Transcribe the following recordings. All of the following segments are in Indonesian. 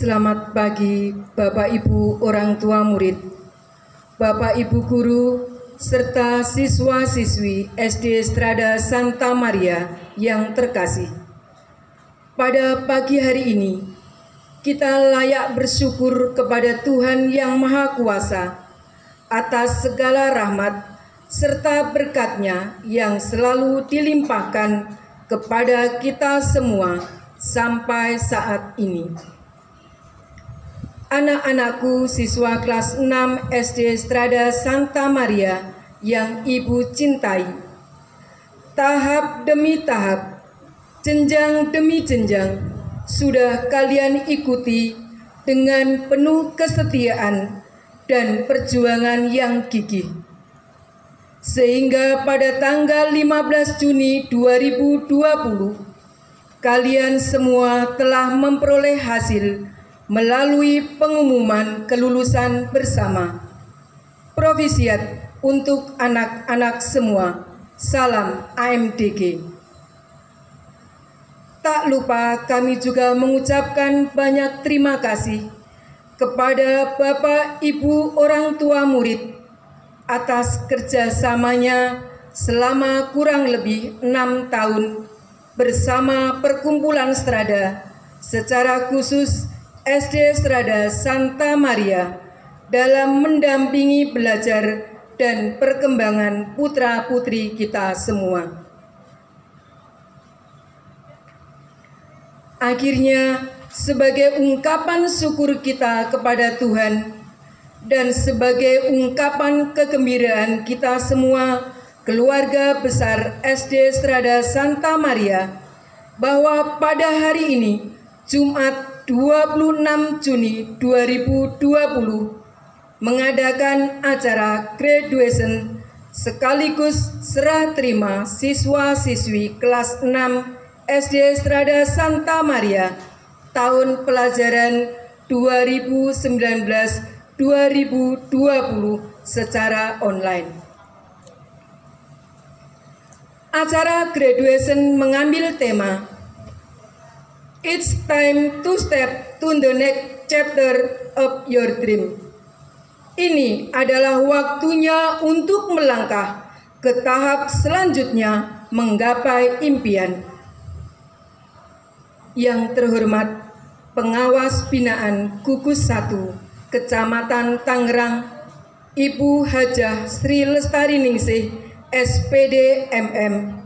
Selamat pagi Bapak Ibu orang tua murid, Bapak Ibu guru, serta siswa-siswi SD Strada Santa Maria yang terkasih. Pada pagi hari ini, kita layak bersyukur kepada Tuhan Yang Maha Kuasa atas segala rahmat serta berkat-Nya yang selalu dilimpahkan kepada kita semua sampai saat ini. Anak-anakku siswa kelas 6 SD Strada Santa Maria yang Ibu cintai, tahap demi tahap, jenjang demi jenjang, sudah kalian ikuti dengan penuh kesetiaan dan perjuangan yang gigih. Sehingga pada tanggal 15 Juni 2020, kalian semua telah memperoleh hasil melalui pengumuman kelulusan bersama. Provisiat untuk anak-anak semua. Salam AMDG. Tak lupa kami juga mengucapkan banyak terima kasih kepada Bapak Ibu orang tua murid atas kerjasamanya selama kurang lebih 6 tahun bersama Perkumpulan Strada, secara khusus SD Strada Santa Maria dalam mendampingi belajar dan perkembangan putra-putri kita semua. Akhirnya, sebagai ungkapan syukur kita kepada Tuhan dan sebagai ungkapan kegembiraan kita semua, keluarga besar SD Strada Santa Maria, bahwa pada hari ini, Jumat 26 Juni 2020 mengadakan acara graduation sekaligus serah terima siswa-siswi kelas 6 SD Strada Santa Maria tahun pelajaran 2019-2020 secara online. Acara graduation mengambil tema It's time to step to the next chapter of your dream. Ini adalah waktunya untuk melangkah ke tahap selanjutnya menggapai impian. Yang terhormat Pengawas Binaan Gugus 1 Kecamatan Tangerang, Ibu Hajah Sri Lestari Ningsih, SPD MM.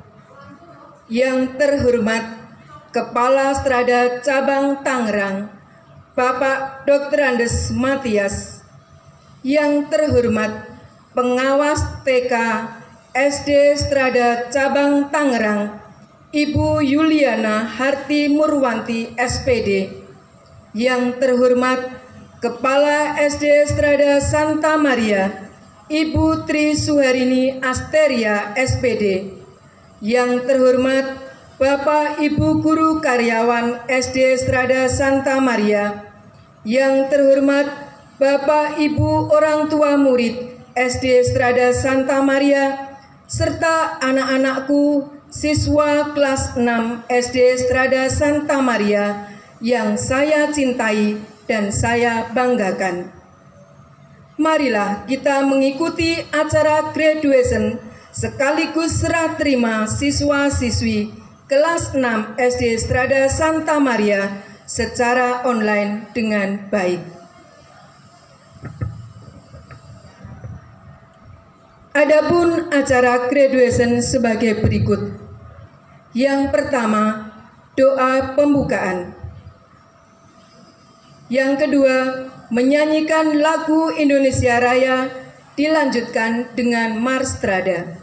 Yang terhormat Kepala Strada Cabang Tangerang, Bapak Dr. Andes Matias. Yang terhormat Pengawas TK SD Strada Cabang Tangerang, Ibu Yuliana Harti Murwanti, SPD. Yang terhormat Kepala SD Strada Santa Maria, Ibu Tri Suharini Asteria, SPD. Yang terhormat Bapak Ibu Guru Karyawan SD Strada Santa Maria. Yang terhormat Bapak Ibu Orang Tua Murid SD Strada Santa Maria, serta anak-anakku siswa kelas 6 SD Strada Santa Maria yang saya cintai dan saya banggakan. Marilah kita mengikuti acara graduation sekaligus serah terima siswa-siswi kelas 6 SD Strada Santa Maria secara online dengan baik. Adapun acara graduation sebagai berikut. Yang pertama, doa pembukaan. Yang kedua, menyanyikan lagu Indonesia Raya dilanjutkan dengan Mars Strada.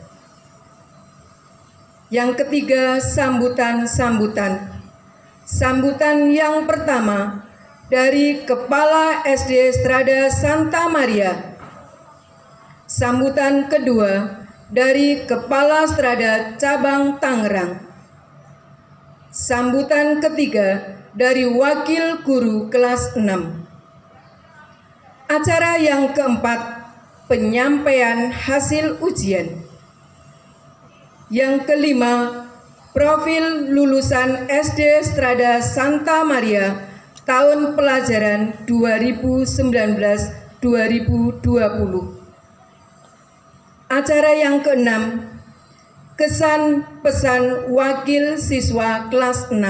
Yang ketiga, sambutan-sambutan. Sambutan yang pertama dari Kepala SD Strada Santa Maria. Sambutan kedua dari Kepala Strada Cabang Tangerang. Sambutan ketiga dari Wakil Guru kelas 6. Acara yang keempat, penyampaian hasil ujian. Yang kelima, profil lulusan SD Strada Santa Maria tahun pelajaran 2019-2020. Acara yang keenam, kesan pesan wakil siswa kelas 6.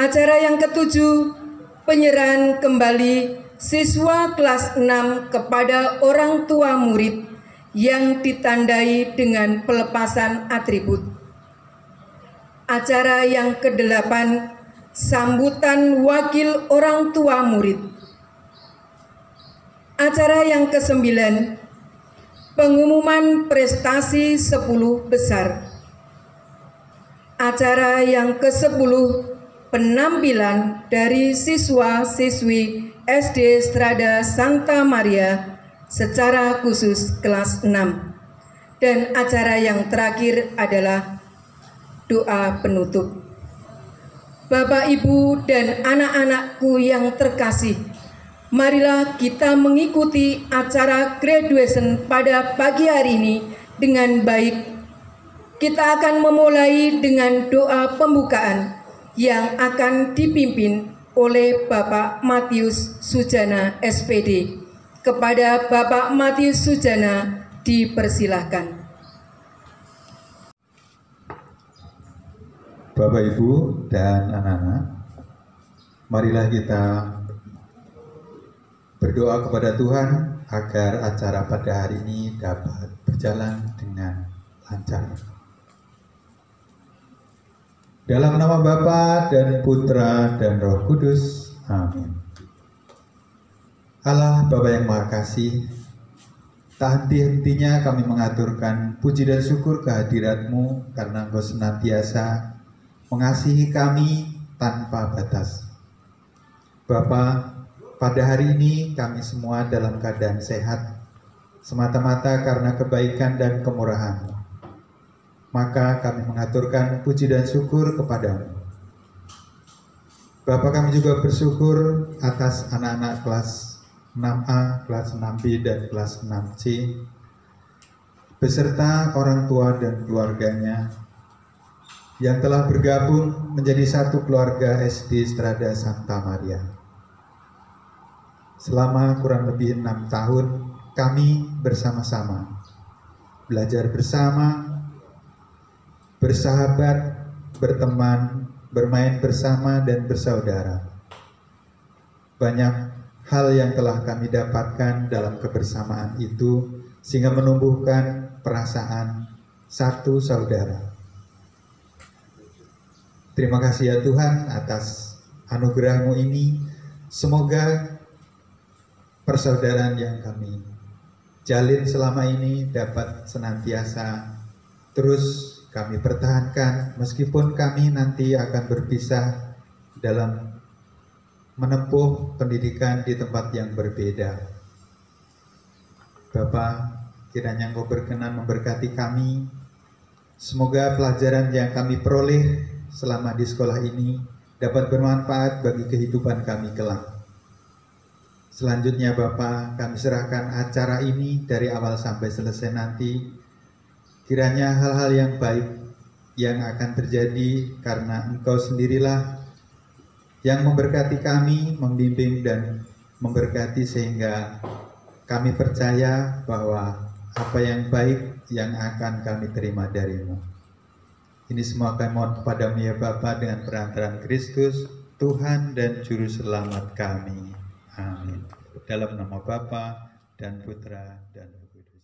Acara yang ketujuh, penyerahan kembali siswa kelas 6 kepada orang tua murid yang ditandai dengan pelepasan atribut. Acara yang kedelapan, sambutan wakil orang tua murid. Acara yang kesembilan, pengumuman prestasi 10 besar. Acara yang ke-10, penampilan dari siswa-siswi SD Strada Santa Maria secara khusus kelas 6. Dan acara yang terakhir adalah doa penutup. Bapak, Ibu, dan anak-anakku yang terkasih, marilah kita mengikuti acara graduation pada pagi hari ini dengan baik. Kita akan memulai dengan doa pembukaan yang akan dipimpin oleh Bapak Matius Sujana, SPD. Kepada Bapak Matius Sujana dipersilahkan. Bapak, Ibu, dan anak-anak, marilah kita berdoa kepada Tuhan agar acara pada hari ini dapat berjalan dengan lancar. Dalam nama Bapa dan Putra dan Roh Kudus, amin. Allah Bapa yang Maha Kasih, tak henti-hentinya kami mengaturkan puji dan syukur kehadirat-Mu karena Engkau senantiasa mengasihi kami tanpa batas. Bapa, pada hari ini kami semua dalam keadaan sehat, semata-mata karena kebaikan dan kemurahan. Maka kami mengaturkan puji dan syukur kepadamu. Bapa, kami juga bersyukur atas anak-anak kelas 6A, kelas 6B, dan kelas 6C, beserta orang tua dan keluarganya yang telah bergabung menjadi satu keluarga SD Strada Santa Maria. Selama kurang lebih 6 tahun, kami bersama-sama belajar bersama, bersahabat, berteman, bermain bersama, dan bersaudara. Banyak hal yang telah kami dapatkan dalam kebersamaan itu, sehingga menumbuhkan perasaan satu saudara. Terima kasih ya Tuhan atas anugerah-Mu ini. Semoga persaudaraan yang kami jalin selama ini dapat senantiasa terus kami pertahankan, meskipun kami nanti akan berpisah dalam menempuh pendidikan di tempat yang berbeda. Bapak, kiranya Engkau berkenan memberkati kami. Semoga pelajaran yang kami peroleh selama di sekolah ini dapat bermanfaat bagi kehidupan kami kelak. Selanjutnya Bapak, kami serahkan acara ini dari awal sampai selesai nanti. Kiranya hal-hal yang baik yang akan terjadi karena Engkau sendirilah yang memberkati kami, membimbing dan memberkati, sehingga kami percaya bahwa apa yang baik yang akan kami terima dari-Mu. Ini semua kami mohon kepadamu ya Bapa, dengan perantaraan Kristus, Tuhan dan Juru Selamat kami. Amin. Dalam nama Bapa dan Putra dan Roh Kudus.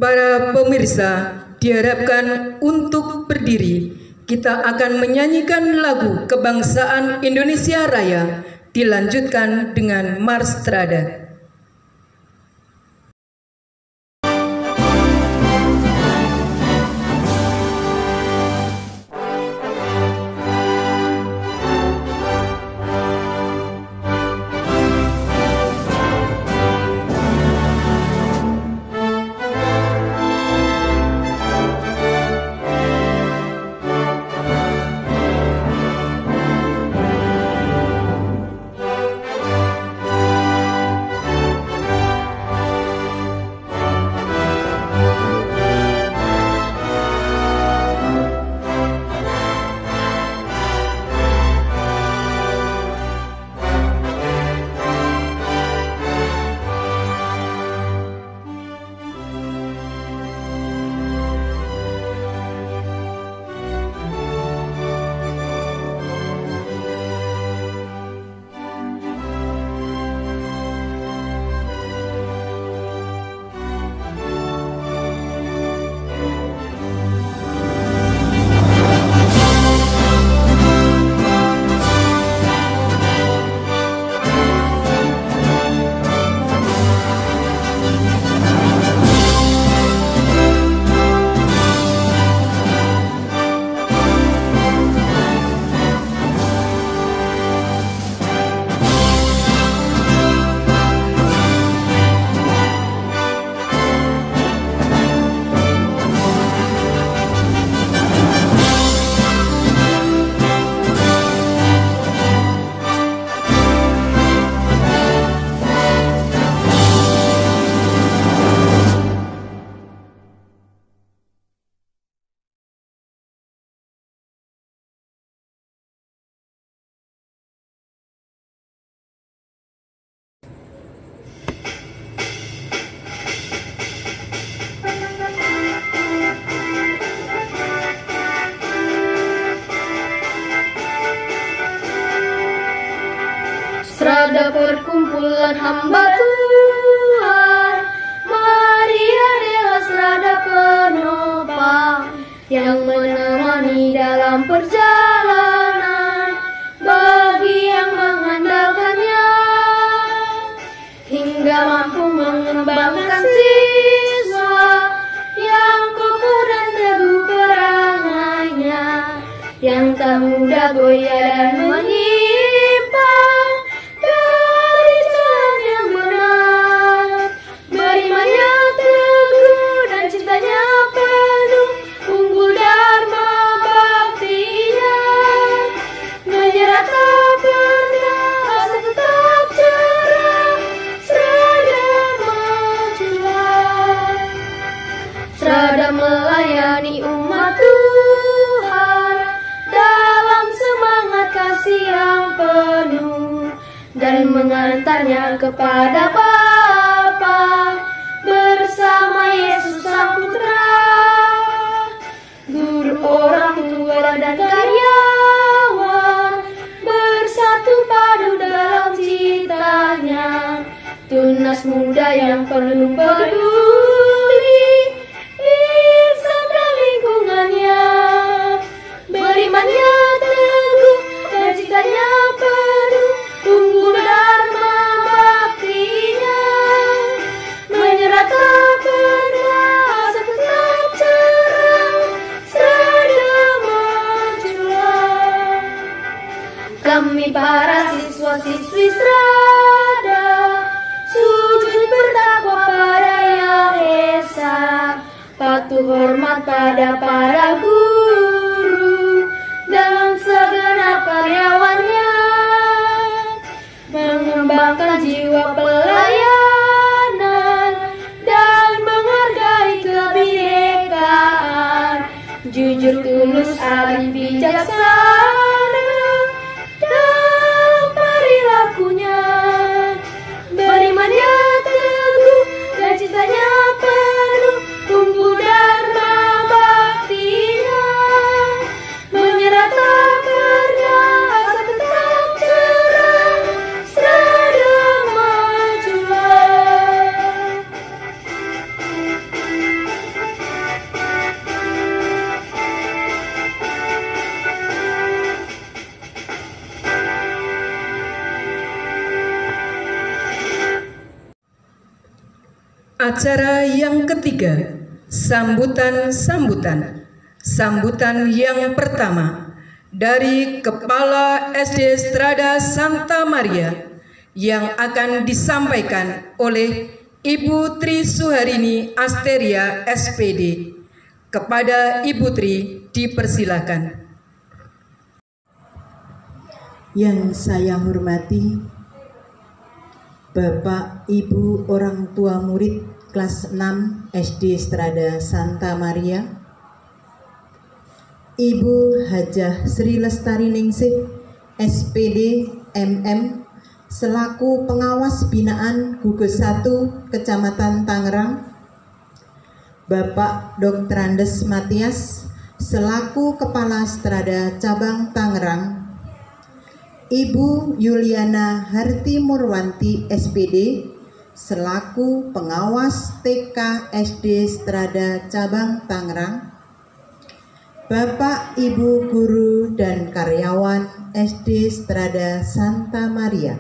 Para pemirsa diharapkan untuk berdiri. Kita akan menyanyikan lagu Kebangsaan Indonesia Raya, dilanjutkan dengan Mars Strada. Strada perkumpulan hamba Tuhan, Maria Della Strada penopang yang menemani dalam perjalanan bagi yang mengandalkannya hingga mampu mengembangkan siswa yang kokoh dan teguh perangainya, yang tak mudah goyah dan menyimpang dari jalan yang benar. Berimannya teguh dan cintanya penuh, unggul dharma baktinya, menyerah tak pernah, asa tetap cerah, serada majulah. Serada melayani umat Tuhan dalam semangat kasih yang penuh, dan mengantarnya kepada Bapa bersama Yesus Sang Putra. Guru, orang tua dan karyawan bersatu padu dalam citanya, tunas muda yang penuh peduli insan dan lingkungannya. Berimannya teguh dan cintanya penuh, unggul dharma baktinya, menyerah tak pernah, asa tetap cerah, serada majulah. Kami para siswa-siswi Strada sujud bertakwa pada Yang Esa, patuh hormat pada para guru dan segenap karyawannya, mengembangkan jiwa pelayanan dan menghargai kebinekaan, jujur, tulus, arif, bijaksana dalam perilakunya. Berimannya teguh dan cintanya penuh, unggul dharma baktinya, menyerah tak pernah, asa tetap cerah, serada majulah. Acara yang ketiga, sambutan yang pertama dari Kepala SD Strada Santa Maria yang akan disampaikan oleh Ibu Tri Suharini Asteria SPD. Kepada Ibu Tri dipersilakan. Yang saya hormati Bapak Ibu orang tua murid kelas 6 SD Strada Santa Maria, Ibu Hajah Sri Lestari Ningsih SPD MM selaku pengawas binaan Gugus 1 Kecamatan Tangerang, Bapak Dr. Andes Matias selaku Kepala Strada Cabang Tangerang, Ibu Yuliana Harti Murwanti SPD selaku pengawas TK SD Strada Cabang Tangerang, Bapak Ibu guru dan karyawan SD Strada Santa Maria.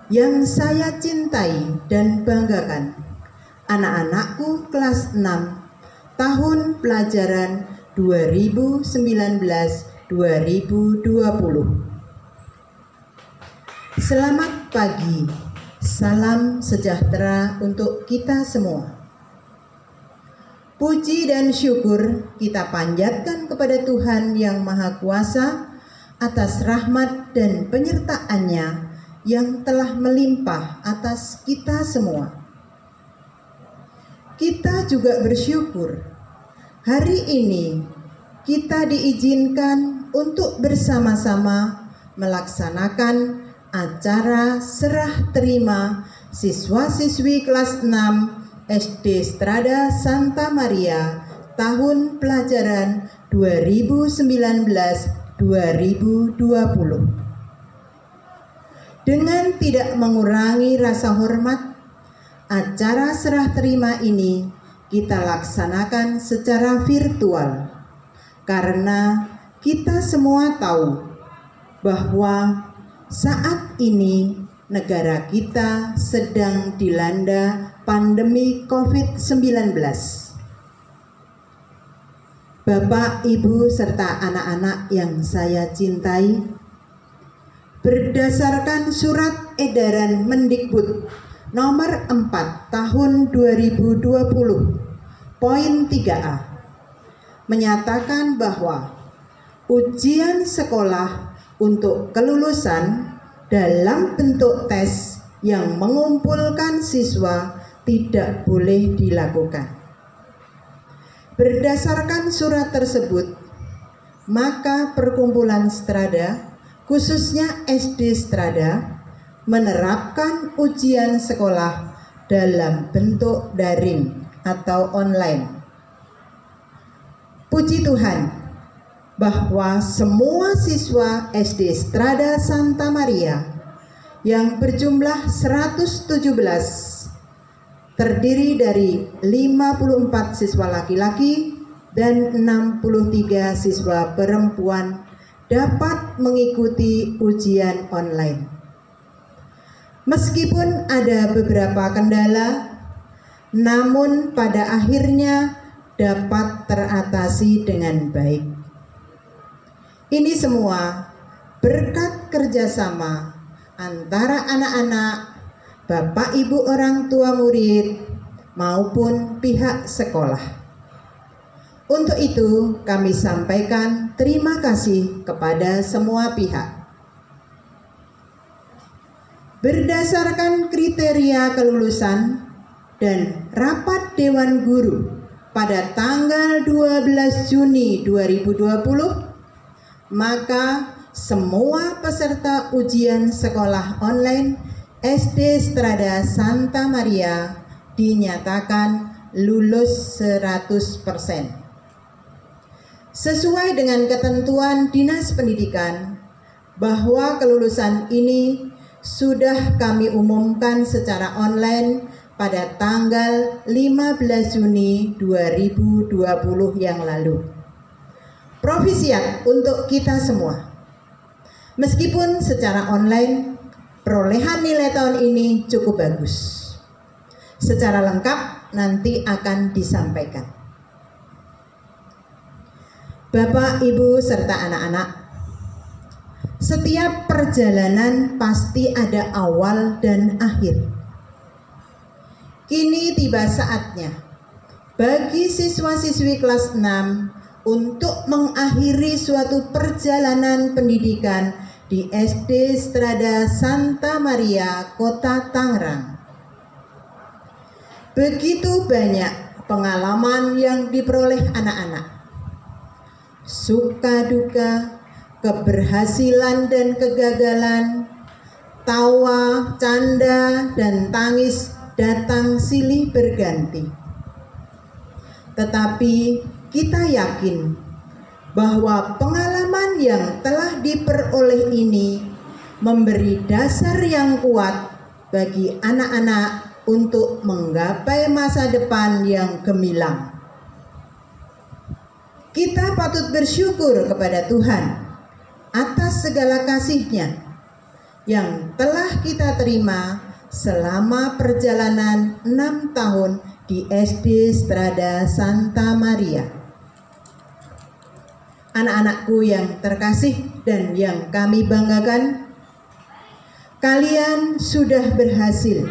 Yang saya cintai dan banggakan, anak-anakku kelas 6 tahun pelajaran 2019-2020. Selamat pagi, salam sejahtera untuk kita semua. Puji dan syukur kita panjatkan kepada Tuhan Yang Maha Kuasa atas rahmat dan penyertaan-Nya yang telah melimpah atas kita semua. Kita juga bersyukur hari ini kita diizinkan untuk bersama-sama melaksanakan acara serah terima siswa-siswi kelas 6 SD Strada Santa Maria tahun pelajaran 2019-2020. Dengan tidak mengurangi rasa hormat, acara serah terima ini kita laksanakan secara virtual karena kita semua tahu bahwa saat ini negara kita sedang dilanda pandemi COVID-19. Bapak, Ibu, serta anak-anak yang saya cintai, berdasarkan surat edaran Mendikbud nomor 4 tahun 2020 poin 3A menyatakan bahwa ujian sekolah untuk kelulusan dalam bentuk tes yang mengumpulkan siswa tidak boleh dilakukan. Berdasarkan surat tersebut, maka Perkumpulan Strada, khususnya SD Strada, menerapkan ujian sekolah dalam bentuk daring atau online. Puji Tuhan bahwa semua siswa SD Strada Santa Maria yang berjumlah 117 terdiri dari 54 siswa laki-laki dan 63 siswa perempuan dapat mengikuti ujian online. Meskipun ada beberapa kendala, namun pada akhirnya dapat teratasi dengan baik. Ini semua berkat kerjasama antara anak-anak, Bapak Ibu orang tua murid, maupun pihak sekolah. Untuk itu kami sampaikan terima kasih kepada semua pihak. Berdasarkan kriteria kelulusan dan rapat Dewan Guru pada tanggal 12 Juni 2020, maka semua peserta ujian sekolah online SD Strada Santa Maria dinyatakan lulus 100%. Sesuai dengan ketentuan Dinas Pendidikan bahwa kelulusan ini sudah kami umumkan secara online pada tanggal 15 Juni 2020 yang lalu. Profisiat untuk kita semua. Meskipun secara online, perolehan nilai tahun ini cukup bagus. Secara lengkap nanti akan disampaikan. Bapak, Ibu, serta anak-anak, setiap perjalanan pasti ada awal dan akhir. Kini tiba saatnya bagi siswa-siswi kelas 6 untuk mengakhiri suatu perjalanan pendidikan di SD Strada Santa Maria, Kota Tangerang. Begitu banyak pengalaman yang diperoleh anak-anak. Suka duka, keberhasilan dan kegagalan, tawa, canda, dan tangis datang silih berganti. Tetapi kita yakin bahwa pengalaman yang telah diperoleh ini memberi dasar yang kuat bagi anak-anak untuk menggapai masa depan yang gemilang. Kita patut bersyukur kepada Tuhan atas segala kasih-Nya yang telah kita terima selama perjalanan 6 tahun di SD Strada Santa Maria. Anak-anakku yang terkasih dan yang kami banggakan, kalian sudah berhasil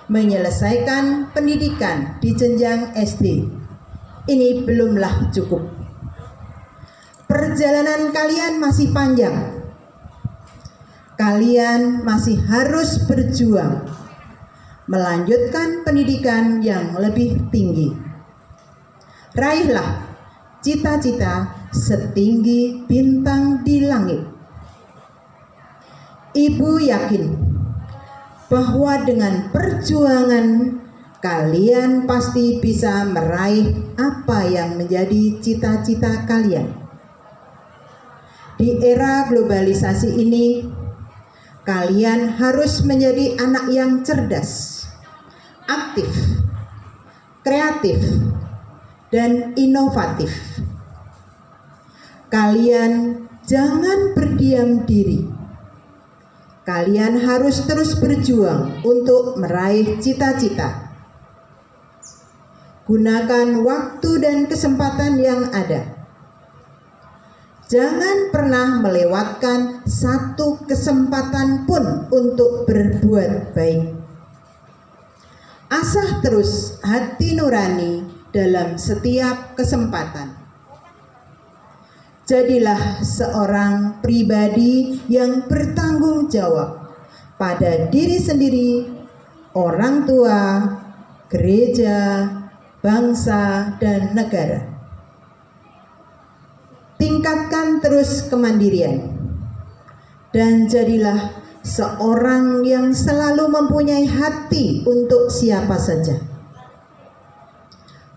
menyelesaikan pendidikan di jenjang SD. Ini belumlah cukup. Perjalanan kalian masih panjang. Kalian masih harus berjuang melanjutkan pendidikan yang lebih tinggi. Raihlah cita-cita setinggi bintang di langit. Ibu yakin bahwa dengan perjuangan kalian pasti bisa meraih apa yang menjadi cita-cita kalian. Di era globalisasi ini, kalian harus menjadi anak yang cerdas, aktif, kreatif, dan inovatif. Kalian jangan berdiam diri. Kalian harus terus berjuang untuk meraih cita-cita. Gunakan waktu dan kesempatan yang ada. Jangan pernah melewatkan satu kesempatan pun untuk berbuat baik. Asah terus hati nurani dalam setiap kesempatan. Jadilah seorang pribadi yang bertanggung jawab pada diri sendiri, orang tua, gereja, bangsa, dan negara. Tingkatkan terus kemandirian dan jadilah seorang yang selalu mempunyai hati untuk siapa saja.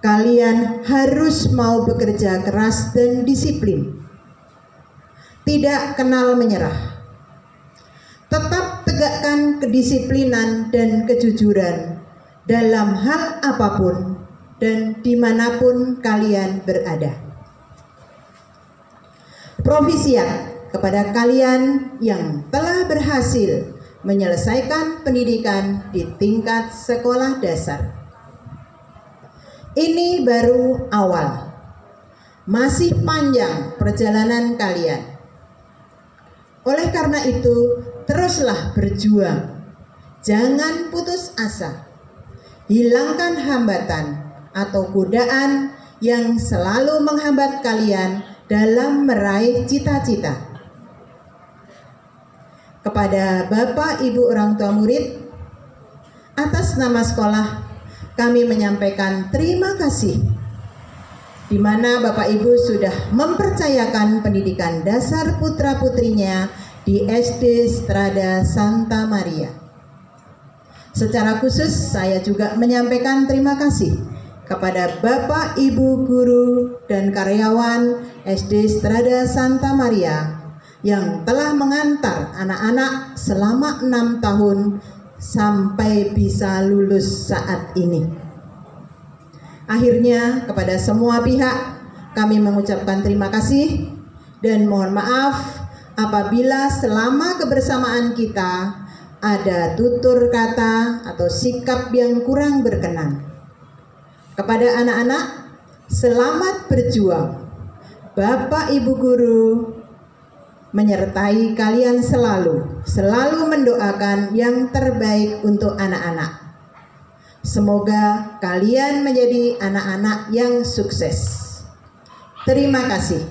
Kalian harus mau bekerja keras dan disiplin, tidak kenal menyerah. Tetap tegakkan kedisiplinan dan kejujuran dalam hal apapun dan dimanapun kalian berada. Profisiat kepada kalian yang telah berhasil menyelesaikan pendidikan di tingkat sekolah dasar. Ini baru awal, masih panjang perjalanan kalian. Oleh karena itu, teruslah berjuang, jangan putus asa, hilangkan hambatan atau godaan yang selalu menghambat kalian dalam meraih cita-cita. Kepada Bapak Ibu orang tua murid, atas nama sekolah kami menyampaikan terima kasih, di mana Bapak Ibu sudah mempercayakan pendidikan dasar putra-putrinya di SD Strada Santa Maria. Secara khusus saya juga menyampaikan terima kasih kepada Bapak, Ibu, guru, dan karyawan SD Strada Santa Maria yang telah mengantar anak-anak selama 6 tahun sampai bisa lulus saat ini. Akhirnya kepada semua pihak kami mengucapkan terima kasih dan mohon maaf apabila selama kebersamaan kita ada tutur kata atau sikap yang kurang berkenan. Kepada anak-anak, selamat berjuang. Bapak Ibu guru menyertai kalian selalu mendoakan yang terbaik untuk anak-anak. Semoga kalian menjadi anak-anak yang sukses. Terima kasih.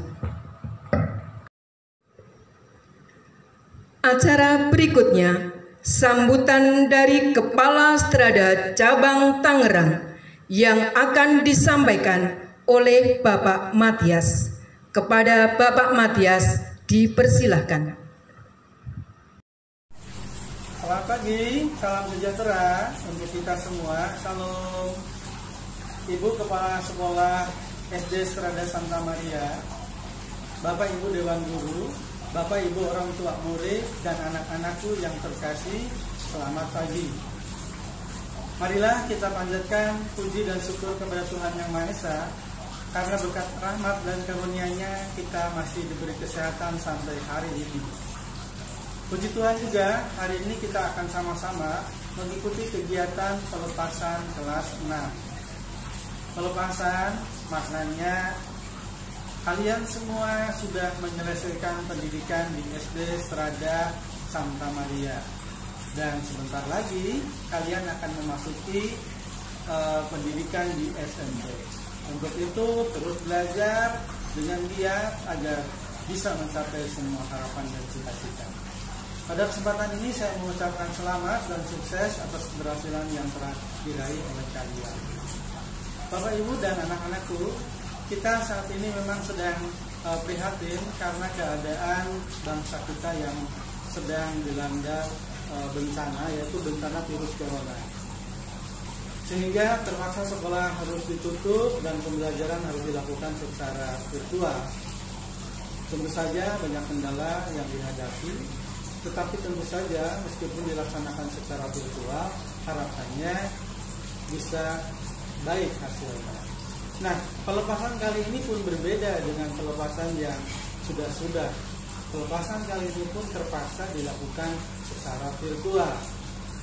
Acara berikutnya, sambutan dari Kepala Strada Cabang Tangerang yang akan disampaikan oleh Bapak Matias. Kepada Bapak Matias dipersilahkan. Selamat pagi, salam sejahtera untuk kita semua. Salam Ibu Kepala Sekolah SD Strada Santa Maria, Bapak Ibu Dewan Guru, Bapak Ibu orang tua murid, dan anak-anakku yang terkasih, selamat pagi. Marilah kita panjatkan puji dan syukur kepada Tuhan Yang Maha Esa, karena berkat rahmat dan karunia-Nya kita masih diberi kesehatan sampai hari ini. Puji Tuhan juga, hari ini kita akan sama-sama mengikuti kegiatan pelepasan kelas 6. Pelepasan maknanya kalian semua sudah menyelesaikan pendidikan di SD Strada Santa Maria. Dan sebentar lagi kalian akan memasuki pendidikan di SMP. Untuk itu terus belajar dengan giat agar bisa mencapai semua harapan dan cita-cita. Pada kesempatan ini saya mengucapkan selamat dan sukses atas keberhasilan yang telah diraih oleh kalian. Bapak Ibu dan anak-anakku, kita saat ini memang sedang prihatin karena keadaan bangsa kita yang sedang dilanda bencana, yaitu bencana virus corona. Sehingga terpaksa sekolah harus ditutup dan pembelajaran harus dilakukan secara virtual. Tentu saja banyak kendala yang dihadapi, tetapi tentu saja meskipun dilaksanakan secara virtual, harapannya bisa baik hasilnya. Nah, pelepasan kali ini pun berbeda dengan pelepasan yang sudah-sudah. Pelepasan kali ini pun terpaksa dilakukan secara virtual.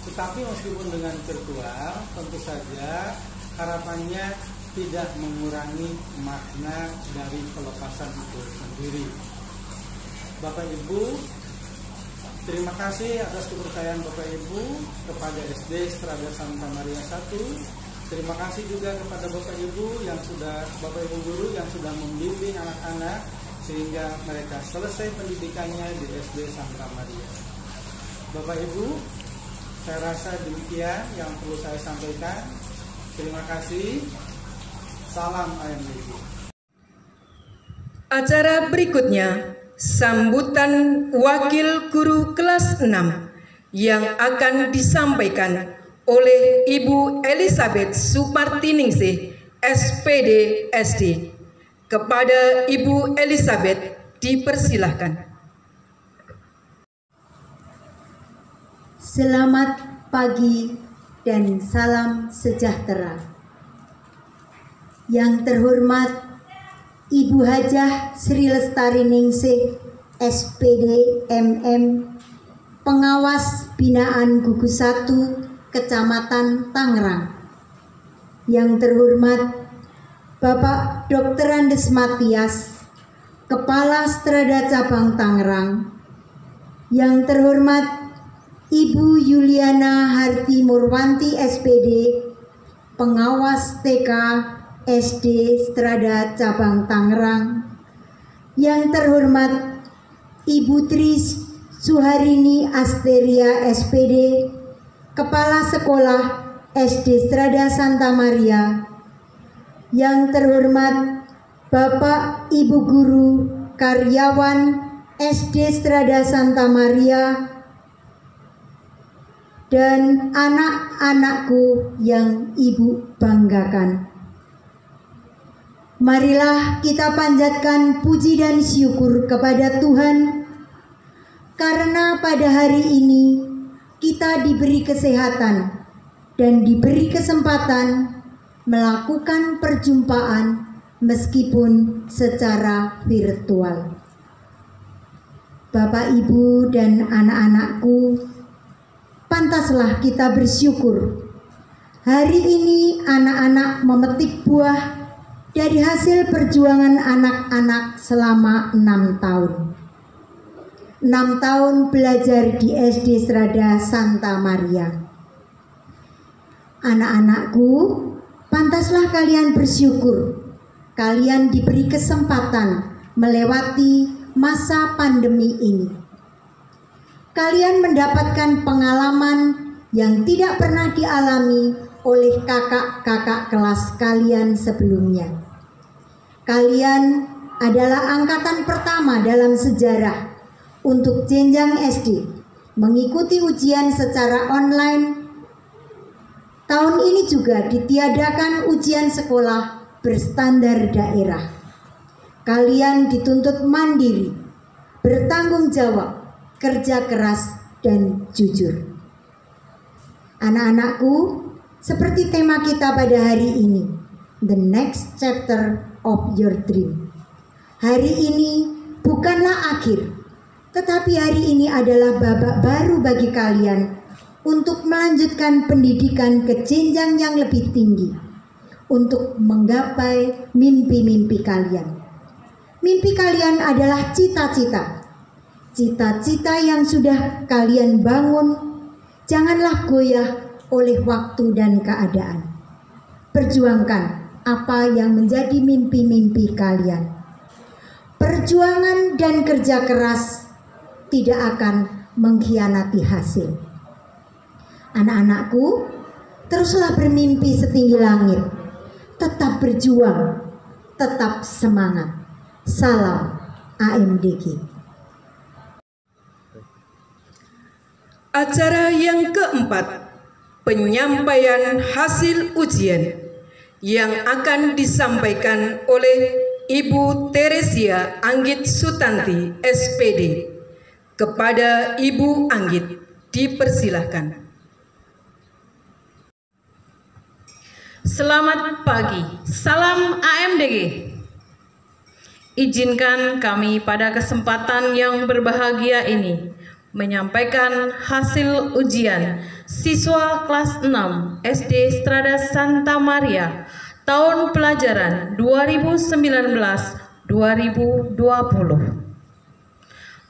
Tetapi meskipun dengan virtual, tentu saja harapannya tidak mengurangi makna dari pelepasan itu sendiri. Bapak Ibu, terima kasih atas kepercayaan Bapak Ibu kepada SD Strada Santa Maria 1. Terima kasih juga kepada Bapak Ibu guru yang sudah membimbing anak-anak sehingga mereka selesai pendidikannya di SD Santa Maria. Bapak Ibu, saya rasa demikian yang perlu saya sampaikan. Terima kasih. Salam AMDG. Acara berikutnya, sambutan wakil guru kelas 6 yang akan disampaikan oleh Ibu Elizabeth Supartiningsih, SPD SD. Kepada Ibu Elizabeth dipersilahkan. Selamat pagi dan salam sejahtera. Yang terhormat Ibu Hajah Sri Lestariningsih, SPD MM, Pengawas Binaan Gugus 1 Kecamatan Tangerang. Yang terhormat Bapak Dr. Andes Matias, Kepala Strada Cabang Tangerang. Yang terhormat Ibu Yuliana Harti Murwanti SPD, Pengawas TK SD Strada Cabang Tangerang. Yang terhormat Ibu Tri Suharini Asteria SPD, Kepala Sekolah SD Strada Santa Maria. Yang terhormat Bapak Ibu Guru Karyawan SD Strada Santa Maria dan anak-anakku yang Ibu banggakan. Marilah kita panjatkan puji dan syukur kepada Tuhan karena pada hari ini kita diberi kesehatan dan diberi kesempatan melakukan perjumpaan meskipun secara virtual. Bapak, Ibu, dan anak-anakku, pantaslah kita bersyukur. Hari ini anak-anak memetik buah dari hasil perjuangan anak-anak selama 6 tahun. 6 tahun belajar di SD Strada Santa Maria. Anak-anakku, pantaslah kalian bersyukur. Kalian diberi kesempatan melewati masa pandemi ini. Kalian mendapatkan pengalaman yang tidak pernah dialami oleh kakak-kakak kelas kalian sebelumnya. Kalian adalah angkatan pertama dalam sejarah untuk jenjang SD mengikuti ujian secara online. Tahun ini juga ditiadakan ujian sekolah berstandar daerah. Kalian dituntut mandiri, bertanggung jawab, kerja keras, dan jujur. Anak-anakku, seperti tema kita pada hari ini, the next chapter of your dream. Hari ini bukanlah akhir, tetapi hari ini adalah babak baru bagi kalian untuk melanjutkan pendidikan ke jenjang yang lebih tinggi, untuk menggapai mimpi-mimpi kalian. Mimpi kalian adalah cita-cita. Cita-cita yang sudah kalian bangun, janganlah goyah oleh waktu dan keadaan. Perjuangkan apa yang menjadi mimpi-mimpi kalian. Perjuangan dan kerja keras tidak akan mengkhianati hasil. Anak-anakku, teruslah bermimpi setinggi langit. Tetap berjuang, tetap semangat. Salam AMDG. Acara yang keempat, penyampaian hasil ujian yang akan disampaikan oleh Ibu Teresia Anggit Sutanti, SPD. Kepada Ibu Anggit, dipersilahkan. Selamat pagi, salam AMDG. Izinkan kami pada kesempatan yang berbahagia ini menyampaikan hasil ujian siswa kelas 6 SD Strada Santa Maria tahun pelajaran 2019-2020.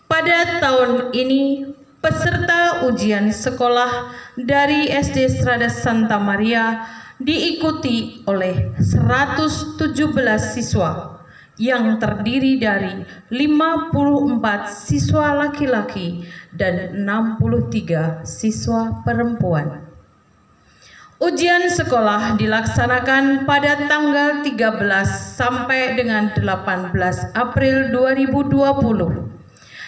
Pada tahun ini, peserta ujian sekolah dari SD Strada Santa Maria diikuti oleh 117 siswa yang terdiri dari 54 siswa laki-laki dan 63 siswa perempuan. Ujian sekolah dilaksanakan pada tanggal 13 sampai dengan 18 April 2020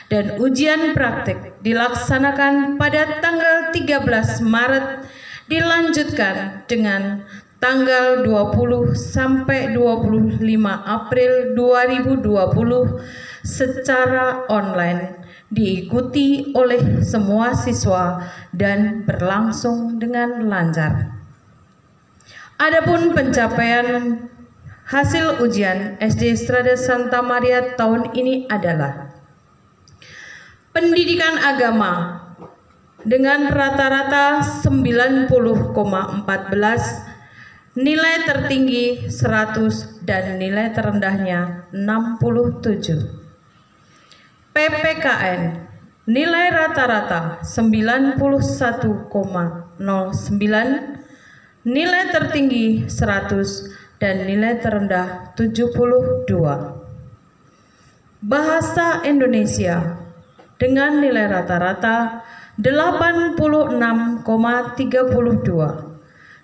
dan ujian praktik dilaksanakan pada tanggal 13 Maret dilanjutkan dengan tanggal 20 sampai 25 April 2020 secara online diikuti oleh semua siswa dan berlangsung dengan lancar. Adapun pencapaian hasil ujian SD Strada Santa Maria tahun ini adalah pendidikan agama dengan rata-rata 90,14, nilai tertinggi 100 dan nilai terendahnya 67. PPKN nilai rata-rata 91,09, nilai tertinggi 100 dan nilai terendah 72. Bahasa Indonesia dengan nilai rata-rata 86,32,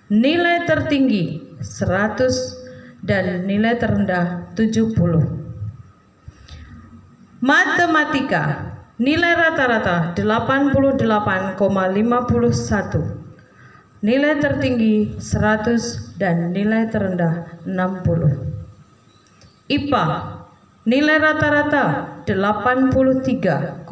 nilai tertinggi 100 dan nilai terendah 70. Matematika nilai rata-rata 88,51, nilai tertinggi 100 dan nilai terendah 60. IPA nilai rata-rata 83,84,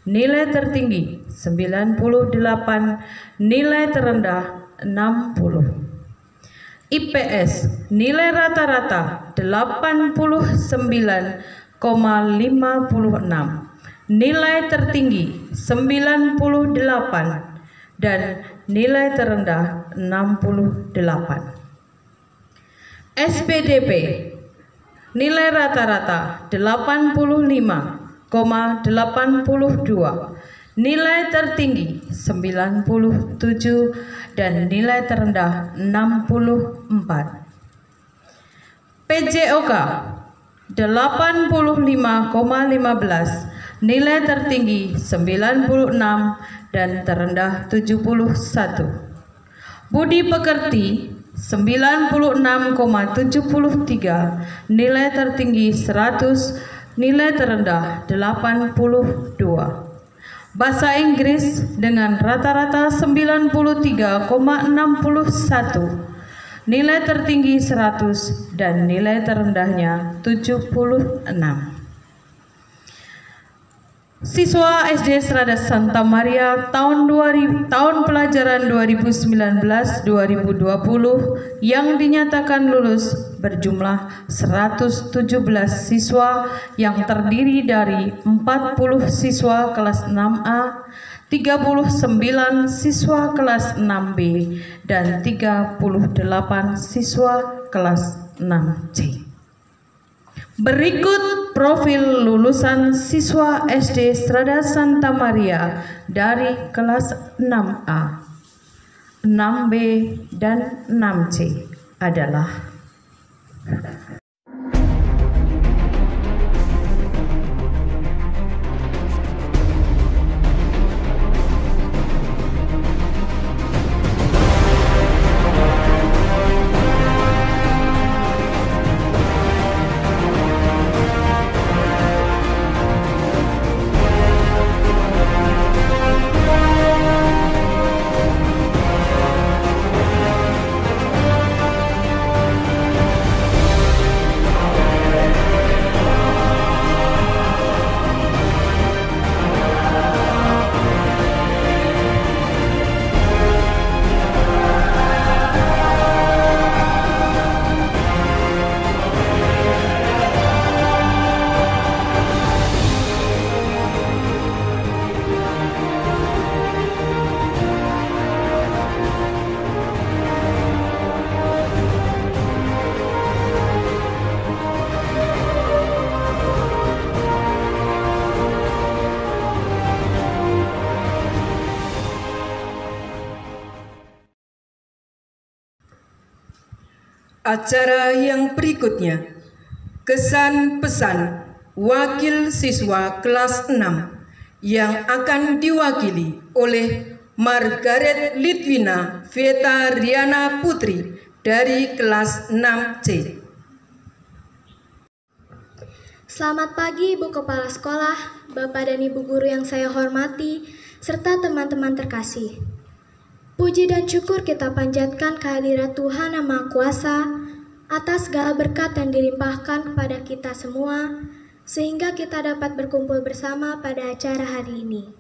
nilai tertinggi 98, nilai terendah 60. IPS nilai rata-rata 89,56, nilai tertinggi 98 dan nilai terendah 68. SPDP nilai rata-rata 85,82, nilai tertinggi 97 dan nilai terendah 64. PJOK 85,15, nilai tertinggi 96 dan terendah 71. Budi pekerti 96,73, nilai tertinggi 100, nilai terendah 82. Bahasa Inggris dengan rata-rata 93,61, nilai tertinggi 100 dan nilai terendahnya 76. Siswa SD Strada Santa Maria tahun pelajaran 2019-2020 yang dinyatakan lulus berjumlah 117 siswa yang terdiri dari 40 siswa kelas 6A, 39 siswa kelas 6B, dan 38 siswa kelas 6C. Berikut profil lulusan siswa SD Strada Santa Maria dari kelas 6A, 6B, dan 6C adalah Acara yang berikutnya, kesan pesan wakil siswa kelas 6 yang akan diwakili oleh Margaret Litwina Veta Riana Putri dari kelas 6C. Selamat pagi Ibu Kepala Sekolah, Bapak dan Ibu Guru yang saya hormati, serta teman-teman terkasih. Puji dan syukur kita panjatkan kehadirat Tuhan Yang Maha Kuasa atas segala berkat yang dilimpahkan kepada kita semua, sehingga kita dapat berkumpul bersama pada acara hari ini.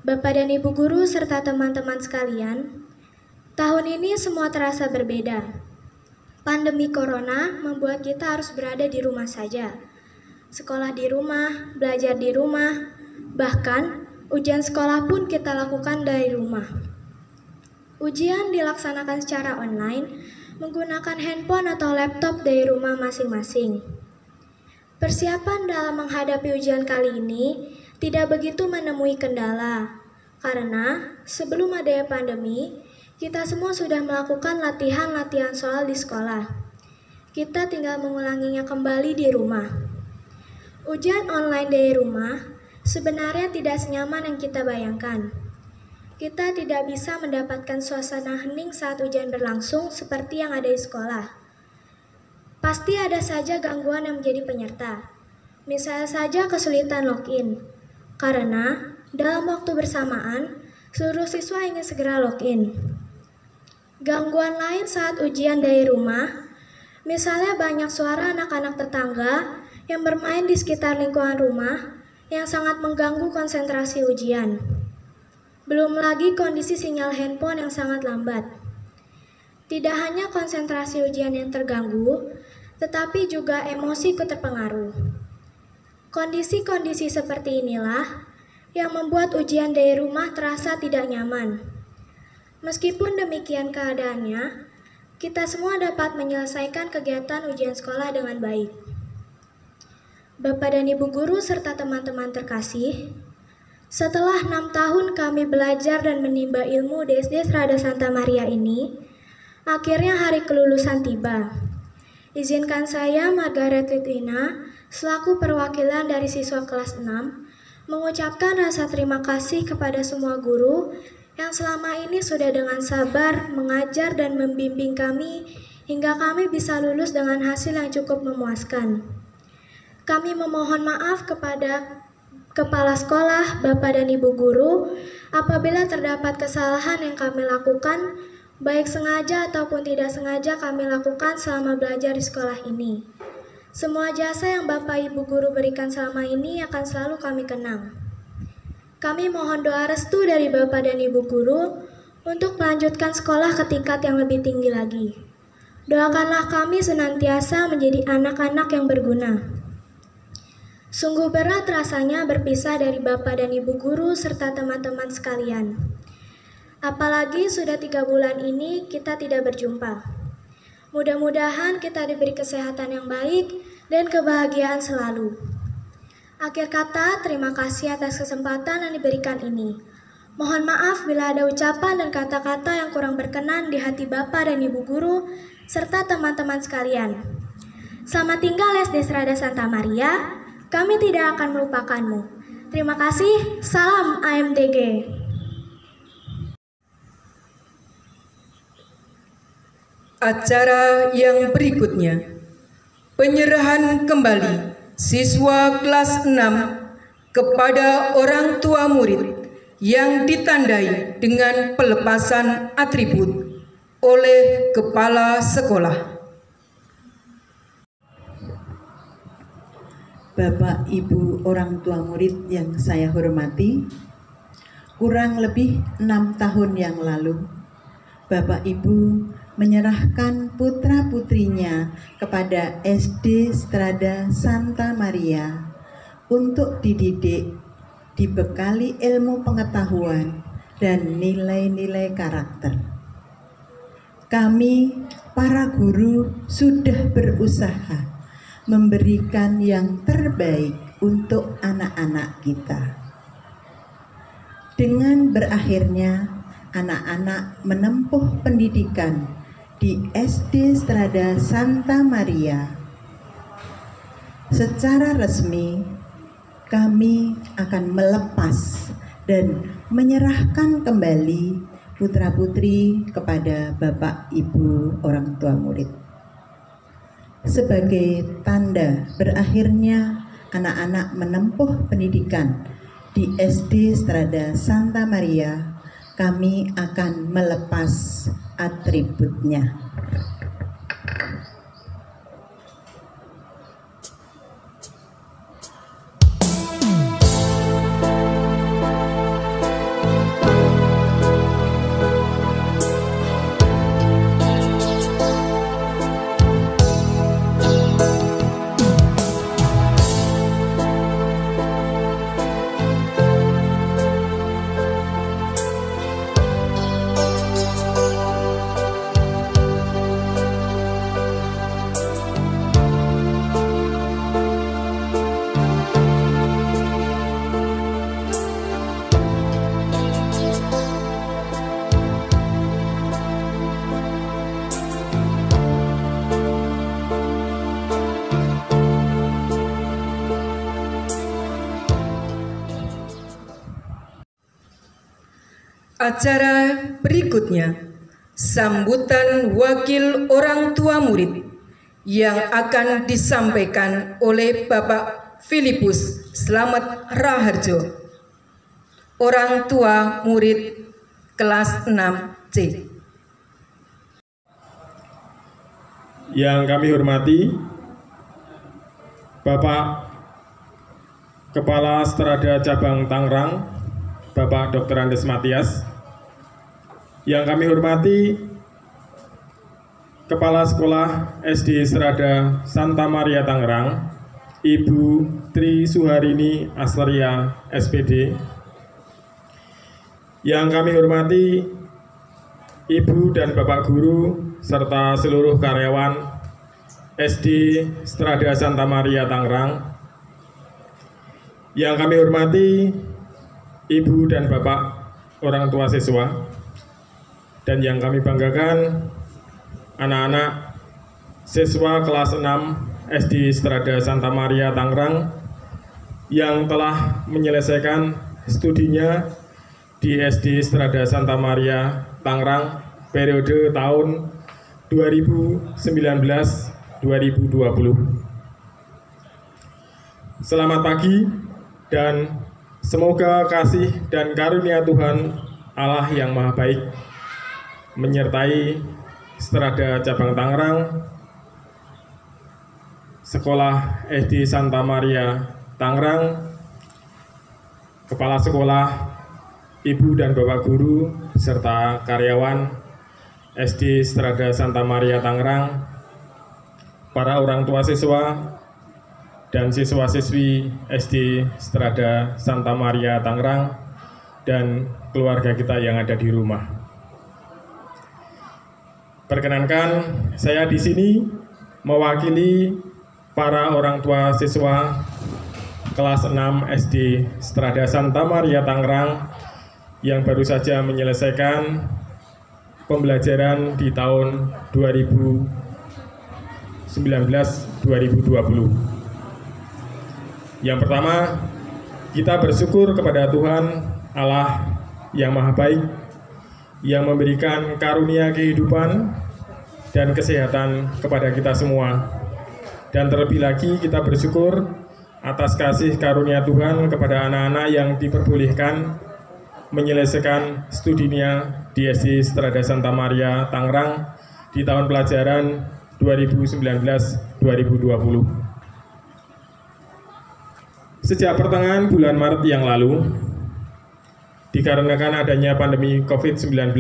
Bapak dan Ibu Guru serta teman-teman sekalian, tahun ini semua terasa berbeda. Pandemi Corona membuat kita harus berada di rumah saja. Sekolah di rumah, belajar di rumah, bahkan ujian sekolah pun kita lakukan dari rumah. Ujian dilaksanakan secara online menggunakan handphone atau laptop dari rumah masing-masing. Persiapan dalam menghadapi ujian kali ini tidak begitu menemui kendala, karena sebelum adanya pandemi, kita semua sudah melakukan latihan-latihan soal di sekolah. Kita tinggal mengulanginya kembali di rumah. Ujian online dari rumah sebenarnya tidak senyaman yang kita bayangkan. Kita tidak bisa mendapatkan suasana hening saat ujian berlangsung seperti yang ada di sekolah. Pasti ada saja gangguan yang menjadi penyerta. Misalnya saja kesulitan login, karena dalam waktu bersamaan, seluruh siswa ingin segera login. Gangguan lain saat ujian dari rumah, misalnya banyak suara anak-anak tetangga yang bermain di sekitar lingkungan rumah yang sangat mengganggu konsentrasi ujian. Belum lagi kondisi sinyal handphone yang sangat lambat. Tidak hanya konsentrasi ujian yang terganggu, tetapi juga emosi ikut terpengaruh. Kondisi-kondisi seperti inilah yang membuat ujian dari rumah terasa tidak nyaman. Meskipun demikian keadaannya, kita semua dapat menyelesaikan kegiatan ujian sekolah dengan baik. Bapak dan Ibu Guru serta teman-teman terkasih, setelah 6 tahun kami belajar dan menimba ilmu di SD Strada Santa Maria ini, akhirnya hari kelulusan tiba. Izinkan saya, Margaret Litwina, selaku perwakilan dari siswa kelas 6, mengucapkan rasa terima kasih kepada semua guru yang selama ini sudah dengan sabar mengajar dan membimbing kami hingga kami bisa lulus dengan hasil yang cukup memuaskan. Kami memohon maaf kepada Kepala Sekolah, Bapak dan Ibu Guru, apabila terdapat kesalahan yang kami lakukan, baik sengaja ataupun tidak sengaja kami lakukan selama belajar di sekolah ini. Semua jasa yang Bapak Ibu Guru berikan selama ini akan selalu kami kenang. Kami mohon doa restu dari Bapak dan Ibu Guru untuk melanjutkan sekolah ke tingkat yang lebih tinggi lagi. Doakanlah kami senantiasa menjadi anak-anak yang berguna. Sungguh berat rasanya berpisah dari Bapak dan Ibu Guru serta teman-teman sekalian. Apalagi sudah 3 bulan ini kita tidak berjumpa. Mudah-mudahan kita diberi kesehatan yang baik dan kebahagiaan selalu. Akhir kata, terima kasih atas kesempatan yang diberikan ini. Mohon maaf bila ada ucapan dan kata-kata yang kurang berkenan di hati Bapak dan Ibu Guru serta teman-teman sekalian. Selamat tinggal SD Strada Santa Maria. Kami tidak akan melupakanmu. Terima kasih. Salam AMDG. Acara yang berikutnya, penyerahan kembali siswa kelas 6 kepada orang tua murid yang ditandai dengan pelepasan atribut oleh Kepala Sekolah. Bapak, Ibu, orang tua murid yang saya hormati, kurang lebih 6 tahun yang lalu, Bapak Ibu menyerahkan putra-putrinya kepada SD Strada Santa Maria untuk dididik, dibekali ilmu pengetahuan dan nilai-nilai karakter. Kami, para guru, sudah berusaha memberikan yang terbaik untuk anak-anak kita. Dengan berakhirnya anak-anak menempuh pendidikan di SD Strada Santa Maria. Secara resmi, kami akan melepas dan menyerahkan kembali putra-putri kepada Bapak Ibu orang tua murid. Sebagai tanda berakhirnya anak-anak menempuh pendidikan di SD Strada Santa Maria, kami akan melepas atributnya. Acara berikutnya, sambutan wakil orang tua murid yang akan disampaikan oleh Bapak Filipus Slamet Raharjo, orang tua murid kelas 6C. Yang kami hormati Bapak Kepala Strada Cabang Tangerang, Bapak Dr. Andes Matias. Yang kami hormati Kepala Sekolah SD Strada Santa Maria Tangerang, Ibu Tri Suharini Asteria SPD. Yang kami hormati Ibu dan Bapak Guru serta seluruh karyawan SD Strada Santa Maria Tangerang. Yang kami hormati Ibu dan Bapak orang tua siswa, dan yang kami banggakan anak-anak siswa kelas 6 SD Strada Santa Maria Tangerang yang telah menyelesaikan studinya di SD Strada Santa Maria Tangerang periode tahun 2019-2020. Selamat pagi dan semoga kasih dan karunia Tuhan Allah yang Maha Baik menyertai Strada Cabang Tangerang, Sekolah SD Santa Maria Tangerang, Kepala Sekolah, Ibu dan Bapak Guru, serta karyawan SD Strada Santa Maria Tangerang, para orang tua siswa, dan siswa-siswi SD Strada Santa Maria Tangerang, dan keluarga kita yang ada di rumah. Perkenankan saya di sini mewakili para orang tua siswa kelas 6 SD Strada Santa Maria Tangerang yang baru saja menyelesaikan pembelajaran di tahun 2019-2020. Yang pertama, kita bersyukur kepada Tuhan Allah yang Maha Baik yang memberikan karunia kehidupan dan kesehatan kepada kita semua. Dan terlebih lagi kita bersyukur atas kasih karunia Tuhan kepada anak-anak yang diperbolehkan menyelesaikan studinya di SD Strada Santa Maria Tangerang di tahun pelajaran 2019-2020. Sejak pertengahan bulan Maret yang lalu, dikarenakan adanya pandemi COVID-19,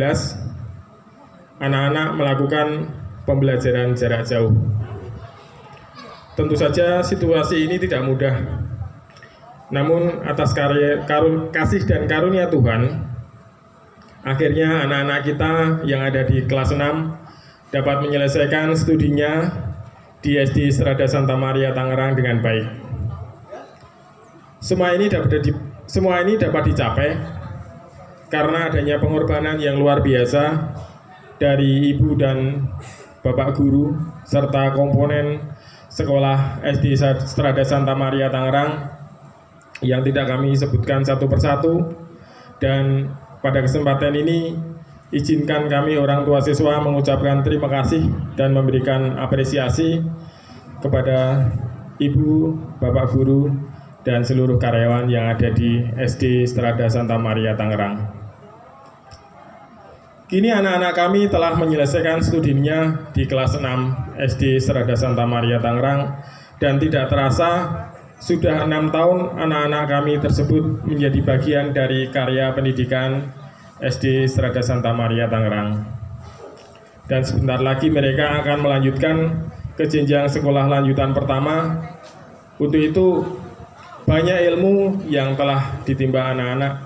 anak-anak melakukan pembelajaran jarak jauh. Tentu saja situasi ini tidak mudah. Namun atas kasih dan karunia Tuhan, akhirnya anak-anak kita yang ada di kelas 6 dapat menyelesaikan studinya di SD Strada Santa Maria Tangerang dengan baik. Semua ini dapat dicapai karena adanya pengorbanan yang luar biasa dari Ibu dan Bapak Guru serta komponen Sekolah SD Strada Santa Maria Tangerang yang tidak kami sebutkan satu persatu. Dan pada kesempatan ini izinkan kami orang tua siswa mengucapkan terima kasih dan memberikan apresiasi kepada Ibu, Bapak Guru, dan seluruh karyawan yang ada di SD Strada Santa Maria Tangerang. Kini anak-anak kami telah menyelesaikan studinya di kelas 6 SD Strada Santa Maria Tangerang, dan tidak terasa sudah 6 tahun anak-anak kami tersebut menjadi bagian dari karya pendidikan SD Strada Santa Maria Tangerang. Dan sebentar lagi mereka akan melanjutkan ke jenjang sekolah lanjutan pertama. Untuk itu banyak ilmu yang telah ditimba anak-anak.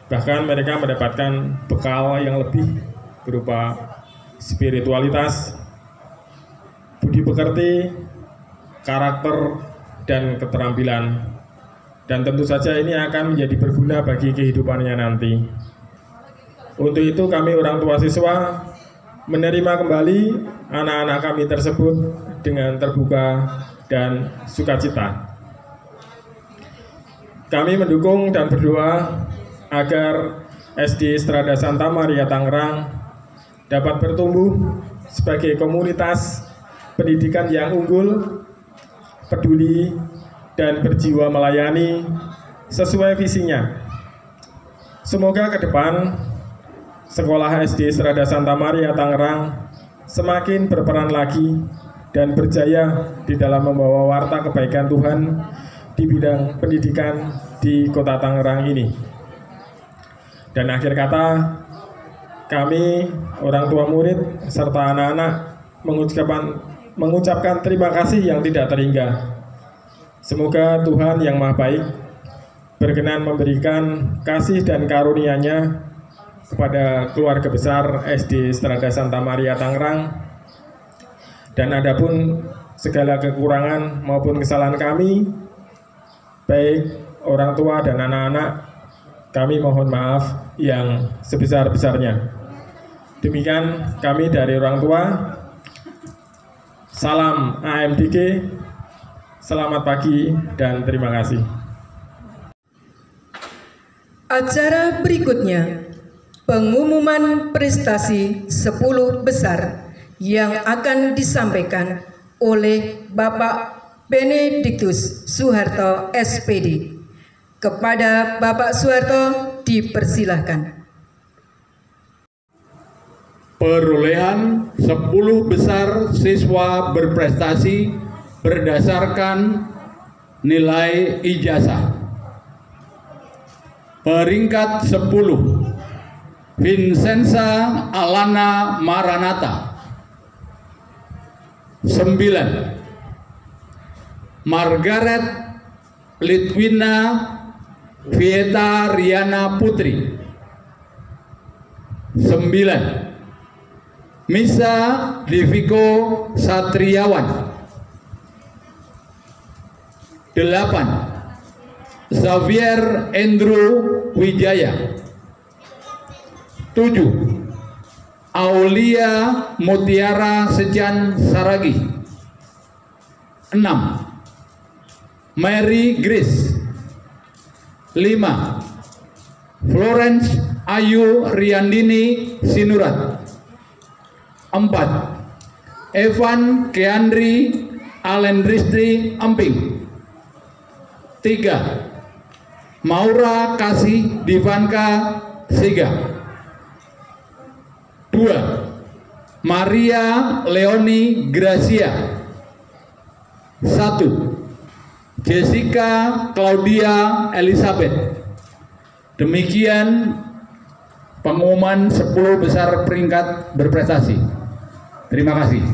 Bahkan mereka mendapatkan bekal yang lebih berupa spiritualitas, budi pekerti, karakter, dan keterampilan. Dan tentu saja ini akan menjadi berguna bagi kehidupannya nanti. Untuk itu kami orang tua siswa menerima kembali anak-anak kami tersebut dengan terbuka dan sukacita. Kami mendukung dan berdoa agar SD Strada Santa Maria Tangerang dapat bertumbuh sebagai komunitas pendidikan yang unggul, peduli, dan berjiwa melayani sesuai visinya. Semoga ke depan Sekolah SD Strada Santa Maria Tangerang semakin berperan lagi dan berjaya di dalam membawa warta kebaikan Tuhan di bidang pendidikan di Kota Tangerang ini. Dan akhir kata, kami orang tua murid serta anak-anak mengucapkan terima kasih yang tidak terhingga. Semoga Tuhan yang Maha Baik berkenan memberikan kasih dan karunia-Nya kepada keluarga besar SD Strada Santa Maria Tangerang. Dan adapun segala kekurangan maupun kesalahan kami, baik orang tua dan anak-anak, kami mohon maaf yang sebesar-besarnya. Demikian kami dari orang tua. Salam AMDG, selamat pagi dan terima kasih. Acara berikutnya, pengumuman prestasi 10 besar yang akan disampaikan oleh Bapak Benediktus Soeharto SPD. Kepada Bapak Soeharto dipersilahkan. Perolehan 10 besar siswa berprestasi berdasarkan nilai ijazah. Peringkat 10, Vincenza Alana Maranata. 9, Margaret Litwina Vieta Riana Putri. 9, Misa Diviko Satriawan. 8, Xavier Andrew Wijaya. 7, Aulia Mutiara Sejan Saragi. 6, Mary Grace. 5, Florence Ayu Riandini Sinurat. 4, Evan Keandri Alendristri Emping. 3, Maura Kasih Divanka Siga. 2, Maria Leoni Gracia. 1, Jessica Claudia Elizabeth. Demikian pengumuman 10 besar peringkat berprestasi. Terima kasih.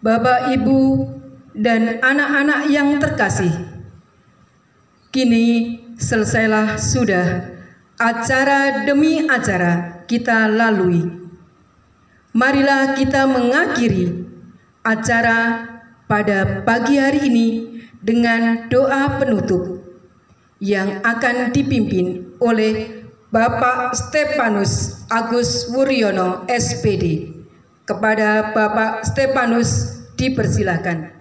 Bapak, Ibu, dan anak-anak yang terkasih, kini selesailah sudah acara demi acara kita lalui. Marilah kita mengakhiri acara pada pagi hari ini dengan doa penutup yang akan dipimpin oleh Bapak Stefanus Agus Wuryono, SPD. Kepada Bapak Stefanus dipersilakan.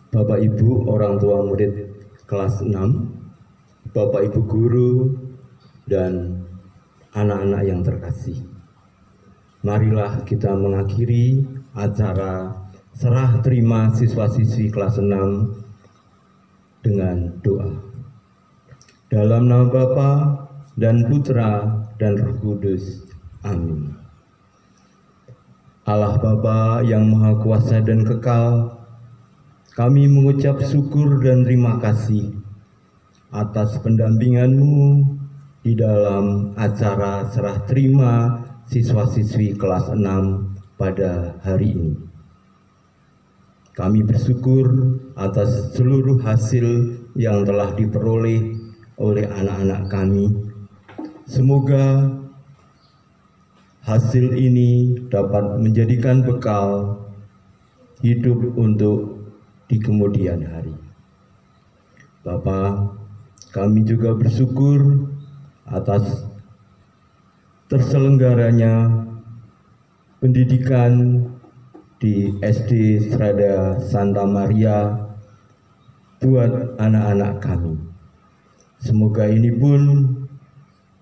Bapak Ibu orang tua murid kelas 6, Bapak Ibu guru, dan anak-anak yang terkasih. Marilah kita mengakhiri acara serah terima siswa-siswi kelas 6 dengan doa. Dalam nama Bapa dan Putra dan Roh Kudus. Amin. Allah Bapa yang Maha Kuasa dan Kekal, kami mengucap syukur dan terima kasih atas pendampingan-Mu di dalam acara serah terima siswa-siswi kelas 6 pada hari ini. Kami bersyukur atas seluruh hasil yang telah diperoleh oleh anak-anak kami. Semoga hasil ini dapat menjadikan bekal hidup untuk di kemudian hari. Bapa, kami juga bersyukur atas terselenggaranya pendidikan di SD Strada Santa Maria buat anak-anak kami. Semoga ini pun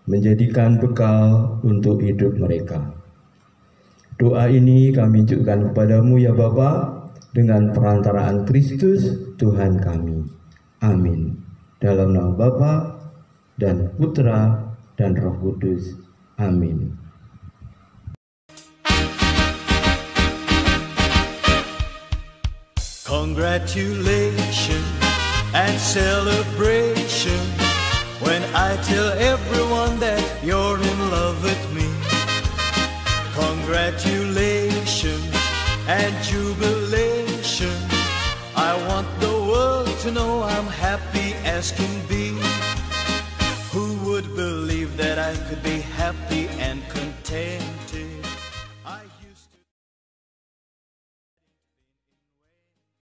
menjadikan bekal untuk hidup mereka. Doa ini kami ajukan kepadamu ya Bapa, dengan perantaraan Kristus Tuhan kami. Amin. Dalam nama Bapa dan Putra dan Roh Kudus. Amin. Congratulations and celebration when I tell everyone that you're in love with me. Congratulations and jubilation. I want the world to know I'm happy as can be. Who would believe that I could be happy and content?